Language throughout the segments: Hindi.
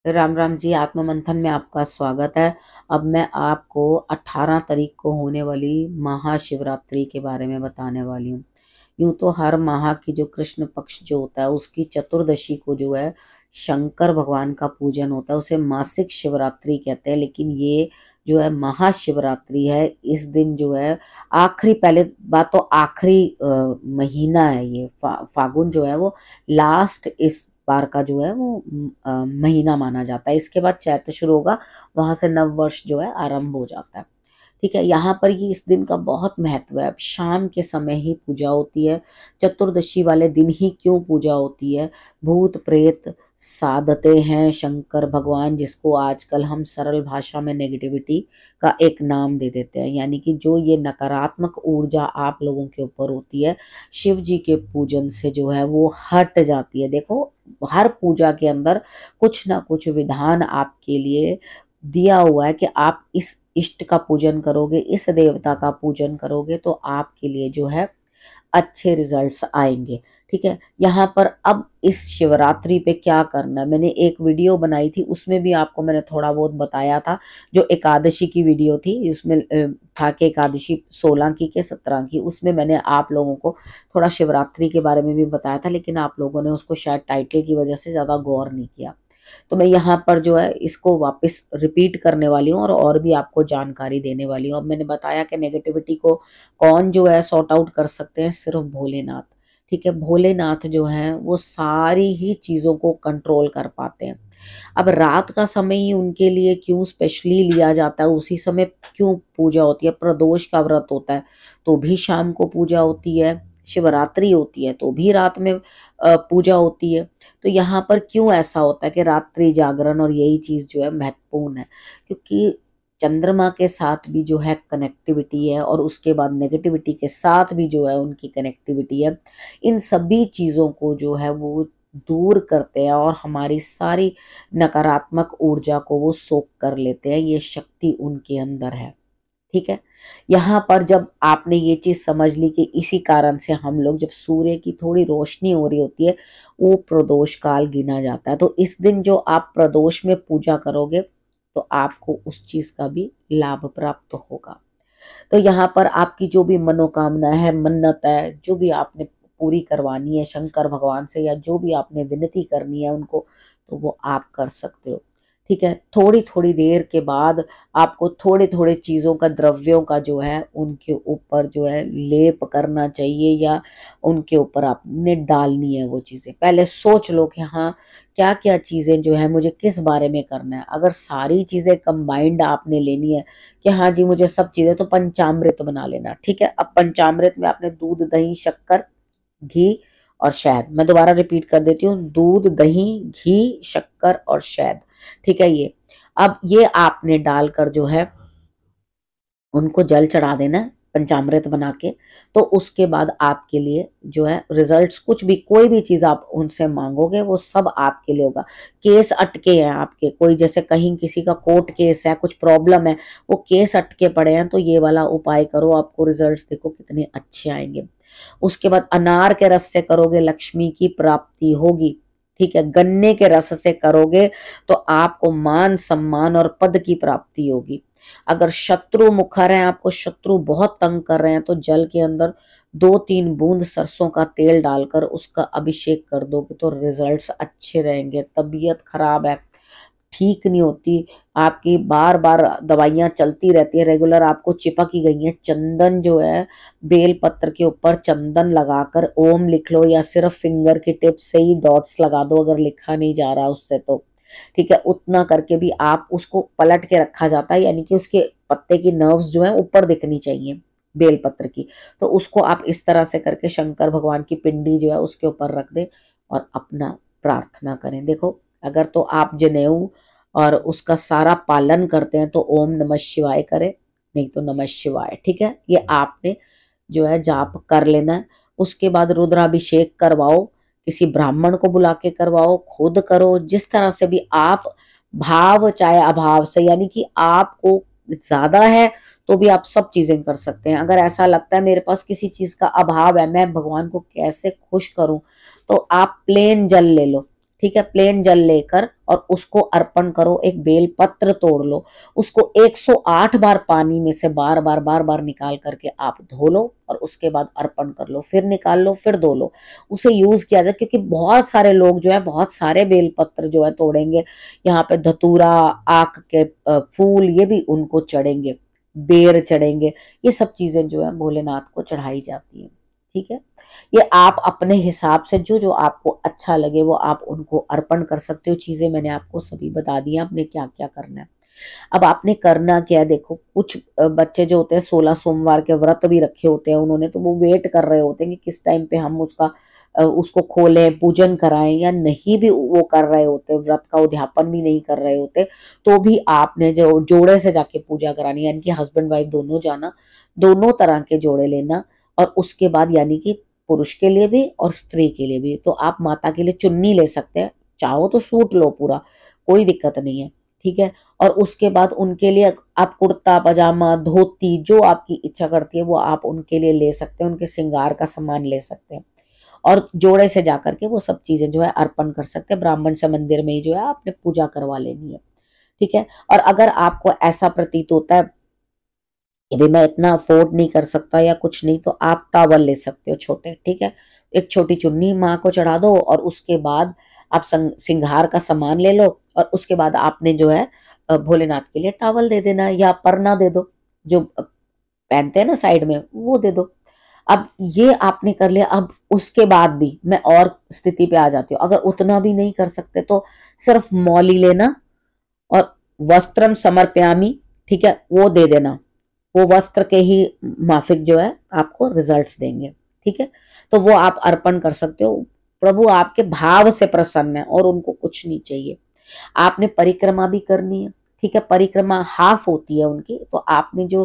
राम राम जी। आत्म मंथन में आपका स्वागत है। अब मैं आपको 18 तारीख को होने वाली महाशिवरात्रि के बारे में बताने वाली हूँ। यूं तो हर माह की जो कृष्ण पक्ष जो होता है उसकी चतुर्दशी को जो है शंकर भगवान का पूजन होता है, उसे मासिक शिवरात्रि कहते हैं। लेकिन ये जो है महाशिवरात्रि है, इस दिन जो है आखिरी, पहले बात तो आखिरी महीना है ये फागुन जो है वो लास्ट इस बार का जो है वो महीना माना जाता है। इसके बाद चैत्र शुरू होगा, वहां से नव वर्ष जो है आरंभ हो जाता है। ठीक है, यहाँ पर ये इस दिन का बहुत महत्व है। अब शाम के समय ही पूजा होती है। चतुर्दशी वाले दिन ही क्यों पूजा होती है? भूत प्रेत साधते हैं शंकर भगवान, जिसको आजकल हम सरल भाषा में नेगेटिविटी का एक नाम दे देते हैं। यानी कि जो ये नकारात्मक ऊर्जा आप लोगों के ऊपर होती है, शिव जी के पूजन से जो है वो हट जाती है। देखो, हर पूजा के अंदर कुछ ना कुछ विधान आपके लिए दिया हुआ है कि आप इस इष्ट का पूजन करोगे, इस देवता का पूजन करोगे तो आपके लिए जो है अच्छे रिजल्ट्स आएंगे। ठीक है, यहाँ पर अब इस शिवरात्रि पे क्या करना है, मैंने एक वीडियो बनाई थी, उसमें भी आपको मैंने थोड़ा बहुत बताया था। जो एकादशी की वीडियो थी उसमें था कि एकादशी 16 की के 17 की, उसमें मैंने आप लोगों को थोड़ा शिवरात्रि के बारे में भी बताया था, लेकिन आप लोगों ने उसको शायद टाइटल की वजह से ज्यादा गौर नहीं किया। तो मैं यहाँ पर जो है इसको वापस रिपीट करने वाली हूँ और भी आपको जानकारी देने वाली हूँ। अब मैंने बताया कि नेगेटिविटी को कौन जो है सॉर्ट आउट कर सकते हैं, सिर्फ भोलेनाथ। ठीक है, भोलेनाथ जो है वो सारी ही चीजों को कंट्रोल कर पाते हैं। अब रात का समय ही उनके लिए क्यों स्पेशली लिया जाता है, उसी समय क्यों पूजा होती है? प्रदोष का व्रत होता है तो भी शाम को पूजा होती है, शिवरात्रि होती है तो भी रात में पूजा होती है। तो यहाँ पर क्यों ऐसा होता है कि रात्रि जागरण और यही चीज जो है महत्वपूर्ण है? क्योंकि चंद्रमा के साथ भी जो है कनेक्टिविटी है और उसके बाद नेगेटिविटी के साथ भी जो है उनकी कनेक्टिविटी है। इन सभी चीजों को जो है वो दूर करते हैं और हमारी सारी नकारात्मक ऊर्जा को वो सोख कर लेते हैं। ये शक्ति उनके अंदर है। ठीक है, यहाँ पर जब आपने ये चीज समझ ली कि इसी कारण से हम लोग, जब सूर्य की थोड़ी रोशनी हो रही होती है, वो प्रदोष काल गिना जाता है। तो इस दिन जो आप प्रदोष में पूजा करोगे तो आपको उस चीज का भी लाभ प्राप्त होगा। तो यहाँ पर आपकी जो भी मनोकामना है, मन्नत है, जो भी आपने पूरी करवानी है शंकर भगवान से, या जो भी आपने विनती करनी है उनको, तो वो आप कर सकते हो। ठीक है, थोड़ी थोड़ी देर के बाद आपको थोड़े थोड़े चीजों का, द्रव्यों का जो है उनके ऊपर जो है लेप करना चाहिए, या उनके ऊपर आपने डालनी है वो चीजें। पहले सोच लो कि हाँ, क्या क्या चीजें जो है मुझे किस बारे में करना है। अगर सारी चीजें कंबाइंड आपने लेनी है कि हाँ जी मुझे सब चीजें, तो पंचामृत बना लेना। ठीक है, अब पंचामृत में आपने दूध, दही, शक्कर, घी और शहद, मैं दोबारा रिपीट कर देती हूँ, दूध, दही, घी, शक्कर और शहद। ठीक है, ये अब ये आपने डालकर जो है उनको जल चढ़ा देना है पंचामृत बना के। तो उसके बाद आपके लिए जो है रिजल्ट्स, कुछ भी कोई भी चीज आप उनसे मांगोगे वो सब आपके लिए होगा। केस अटके हैं आपके, कोई जैसे कहीं किसी का कोर्ट केस है, कुछ प्रॉब्लम है, वो केस अटके पड़े हैं, तो ये वाला उपाय करो, आपको रिजल्ट्स देखो कितने अच्छे आएंगे। उसके बाद अनार के रस से करोगे, लक्ष्मी की प्राप्ति होगी। ठीक है, गन्ने के रस से करोगे तो आपको मान सम्मान और पद की प्राप्ति होगी। अगर शत्रु मुखर है, आपको शत्रु बहुत तंग कर रहे हैं, तो जल के अंदर 2-3 बूंद सरसों का तेल डालकर उसका अभिषेक कर दोगे तो रिजल्ट्स अच्छे रहेंगे। तबीयत खराब है, ठीक नहीं होती, आपकी बार बार दवाइयां चलती रहती है, रेगुलर आपको चिपक ही गई है, चंदन जो है, बेल पत्र के ऊपर चंदन लगाकर ओम लिख लो, या सिर्फ फिंगर की टिप से ही डॉट्स लगा दो अगर लिखा नहीं जा रहा उससे तो। ठीक है, उतना करके भी आप उसको पलट के रखा जाता है, यानी कि उसके पत्ते की नर्व्स जो है ऊपर दिखनी चाहिए बेल पत्र की। तो उसको आप इस तरह से करके शंकर भगवान की पिंडी जो है उसके ऊपर रख दें और अपना प्रार्थना करें। देखो, अगर तो आप जनेऊ और उसका सारा पालन करते हैं तो ओम नमः शिवाय करें, नहीं तो नमः शिवाय। ठीक है, ये आपने जो है जाप कर लेना है। उसके बाद रुद्राभिषेक करवाओ, किसी ब्राह्मण को बुला के करवाओ, खुद करो, जिस तरह से भी आप भाव चाहे अभाव से, यानी कि आपको ज्यादा है तो भी आप सब चीजें कर सकते हैं। अगर ऐसा लगता है मेरे पास किसी चीज का अभाव है, मैं भगवान को कैसे खुश करूं, तो आप प्लेन जल ले लो, ठीक है, प्लेन जल लेकर और उसको अर्पण करो। एक बेल पत्र तोड़ लो, उसको 108 बार पानी में से बार बार निकाल करके आप धो लो और उसके बाद अर्पण कर लो, फिर निकाल लो, फिर धो लो। उसे यूज किया जाए, क्योंकि बहुत सारे लोग जो है बहुत सारे बेल पत्र जो है तोड़ेंगे, यहाँ पे धतूरा, आक के फूल, ये भी उनको चढ़ेंगे, बेर चढ़ेंगे, ये सब चीजें जो है भोलेनाथ को चढ़ाई जाती है। ठीक है, ये आप अपने हिसाब से जो जो आपको अच्छा लगे वो आप उनको अर्पण कर सकते हो। चीजें मैंने आपको सभी बता दी हैं, आपने क्या क्या करना है। अब आपने करना क्या है, देखो कुछ बच्चे जो होते हैं 16 सोमवार के व्रत भी रखे होते हैं उन्होंने, तो वो वेट कर रहे होते हैं कि किस टाइम पे हम उसको खोलें, पूजन कराएं, या नहीं भी वो कर रहे होते, व्रत का उद्यापन भी नहीं कर रहे होते, तो भी आपने जो जोड़े से जाके पूजा करानी, यानी कि हस्बैंड वाइफ दोनों जाना, दोनों तरह के जोड़े लेना, और उसके बाद यानी कि पुरुष के लिए भी और स्त्री के लिए भी। तो आप माता के लिए चुन्नी ले सकते हैं, चाहो तो सूट लो पूरा, कोई दिक्कत नहीं है। ठीक है, और उसके बाद उनके लिए आप कुर्ता पजामा धोती जो आपकी इच्छा करती है वो आप उनके लिए ले सकते हैं, उनके श्रृंगार का सामान ले सकते हैं, और जोड़े से जाकर के वो सब चीजें जो है अर्पण कर सकते हैं। ब्राह्मण से मंदिर में ही जो है आपने पूजा करवा लेनी है। ठीक है, और अगर आपको ऐसा प्रतीत होता है कि भाई मैं इतना अफोर्ड नहीं कर सकता या कुछ नहीं, तो आप टॉवल ले सकते हो छोटे। ठीक है, एक छोटी चुन्नी माँ को चढ़ा दो, और उसके बाद आप सिंगार का सामान ले लो, और उसके बाद आपने जो है भोलेनाथ के लिए टॉवल दे देना, या परना दे दो, जो पहनते हैं ना साइड में, वो दे दो। अब ये आपने कर लिया। अब उसके बाद भी मैं और स्थिति पे आ जाती हूँ, अगर उतना भी नहीं कर सकते तो सिर्फ मौली लेना और वस्त्रम समर्पयामी, ठीक है, वो दे देना। वो वस्त्र के ही माफिक जो है आपको रिजल्ट्स देंगे। ठीक है, तो वो आप अर्पण कर सकते हो। प्रभु आपके भाव से प्रसन्न है और उनको कुछ नहीं चाहिए। आपने परिक्रमा भी करनी है। ठीक है, परिक्रमा हाफ होती है उनकी, तो आपने जो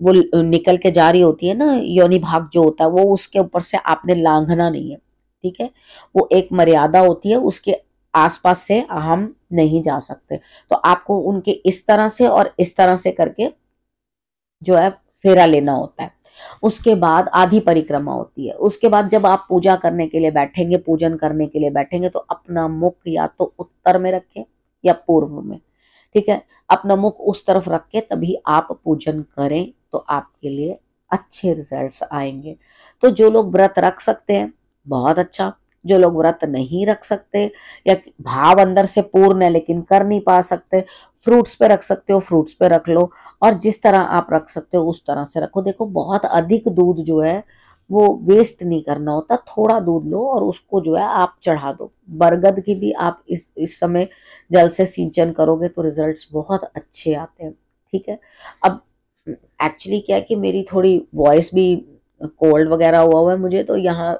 वो निकल के जा रही होती है ना योनि भाग जो होता है, वो उसके ऊपर से आपने लांघना नहीं है। ठीक है, वो एक मर्यादा होती है, उसके आसपास से हम नहीं जा सकते। तो आपको उनके इस तरह से और इस तरह से करके जो है फेरा लेना होता है। उसके बाद आधी परिक्रमा होती है। उसके बाद जब आप पूजा करने के लिए बैठेंगे, पूजन करने के लिए बैठेंगे, तो अपना मुख या तो उत्तर में रखें या पूर्व में। ठीक है, अपना मुख उस तरफ रख के तभी आप पूजन करें, तो आपके लिए अच्छे रिजल्ट्स आएंगे। तो जो लोग व्रत रख सकते हैं बहुत अच्छा, जो लोग व्रत नहीं रख सकते या भाव अंदर से पूर्ण है लेकिन कर नहीं पा सकते, फ्रूट्स पे रख सकते हो, फ्रूट्स पे रख लो, और जिस तरह आप रख सकते हो उस तरह से रखो। देखो बहुत अधिक दूध जो है वो वेस्ट नहीं करना होता, थोड़ा दूध लो और उसको जो है आप चढ़ा दो। बरगद की भी आप इस समय जल से सिंचन करोगे तो रिजल्ट्स बहुत अच्छे आते हैं। ठीक है, अब एक्चुअली क्या है कि मेरी थोड़ी वॉइस भी कोल्ड वगैरह हुआ है मुझे, तो यहाँ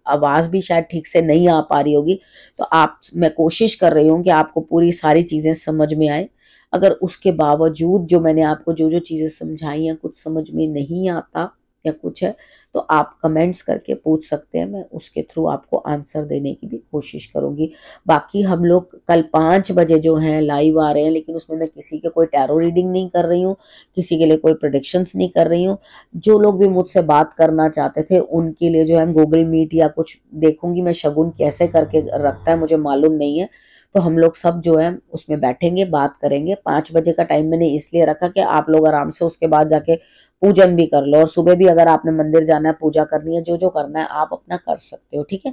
आवाज भी शायद ठीक से नहीं आ पा रही होगी। तो आप, मैं कोशिश कर रही हूँ कि आपको पूरी सारी चीजें समझ में आए। अगर उसके बावजूद जो मैंने आपको जो जो चीजें समझाई हैं कुछ समझ में नहीं आता या कुछ है, तो आप कमेंट्स करके पूछ सकते हैं, मैं उसके थ्रू आपको आंसर देने की भी कोशिश करूंगी। बाकी हम लोग कल 5 बजे जो हैं लाइव आ रहे हैं, लेकिन उसमें मैं किसी के कोई टैरो रीडिंग नहीं कर रही हूँ, किसी के लिए कोई प्रेडिक्शंस नहीं कर रही हूँ। जो लोग भी मुझसे बात करना चाहते थे उनके लिए जो है गूगल मीट या कुछ देखूंगी मैं, शगुन कैसे करके रखता है मुझे मालूम नहीं है। तो हम लोग सब जो है उसमें बैठेंगे, बात करेंगे। 5 बजे का टाइम मैंने इसलिए रखा कि आप लोग आराम से उसके बाद जाके पूजन भी कर लो, और सुबह भी अगर आपने मंदिर जाना है, पूजा करनी है, जो जो करना है आप अपना कर सकते हो। ठीक है,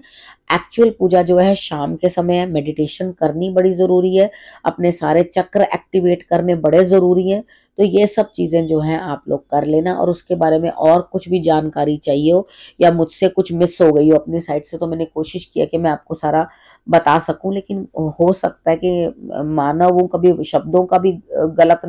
एक्चुअल पूजा जो है शाम के समय है, मेडिटेशन करनी बड़ी जरूरी है, अपने सारे चक्र एक्टिवेट करने बड़े जरूरी है। तो ये सब चीजें जो हैं आप लोग कर लेना, और उसके बारे में और कुछ भी जानकारी चाहिए हो या मुझसे कुछ मिस हो गई हो अपनी साइड से, तो मैंने कोशिश किया कि मैं आपको सारा बता सकूं, लेकिन हो सकता है कि मानव कभी शब्दों का भी गलत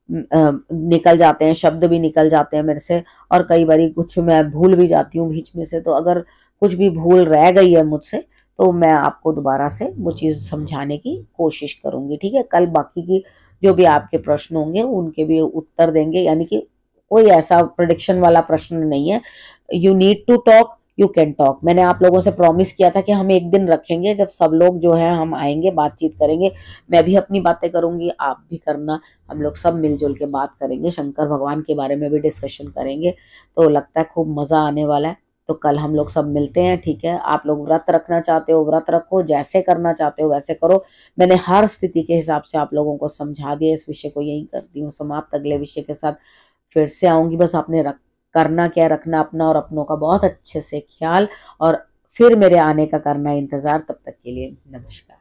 निकल जाते हैं, शब्द भी निकल जाते हैं मेरे से, और कई बार कुछ मैं भूल भी जाती हूँ बीच में से। तो अगर कुछ भी भूल रह गई है मुझसे तो मैं आपको दोबारा से वो चीज समझाने की कोशिश करूंगी। ठीक है, कल बाकी की जो भी आपके प्रश्न होंगे उनके भी उत्तर देंगे, यानी कि कोई ऐसा प्रेडिक्शन वाला प्रश्न नहीं है। You need to talk, you can talk. मैंने आप लोगों से प्रॉमिस किया था कि हम एक दिन रखेंगे जब सब लोग जो है हम आएंगे, बातचीत करेंगे, मैं भी अपनी बातें करूंगी, आप भी करना, हम लोग सब मिलजुल के बात करेंगे, शंकर भगवान के बारे में भी डिस्कशन करेंगे। तो लगता है खूब मजा आने वाला है। तो कल हम लोग सब मिलते हैं, ठीक है। आप लोग व्रत रखना चाहते हो व्रत रखो, जैसे करना चाहते हो वैसे करो। मैंने हर स्थिति के हिसाब से आप लोगों को समझा दिया। इस विषय को यही करती हूँ समाप्त। अगले विषय के साथ फिर से आऊंगी। बस आपने करना क्या, रखना अपना और अपनों का बहुत अच्छे से ख्याल, और फिर मेरे आने का करना इंतजार। तब तक के लिए नमस्कार।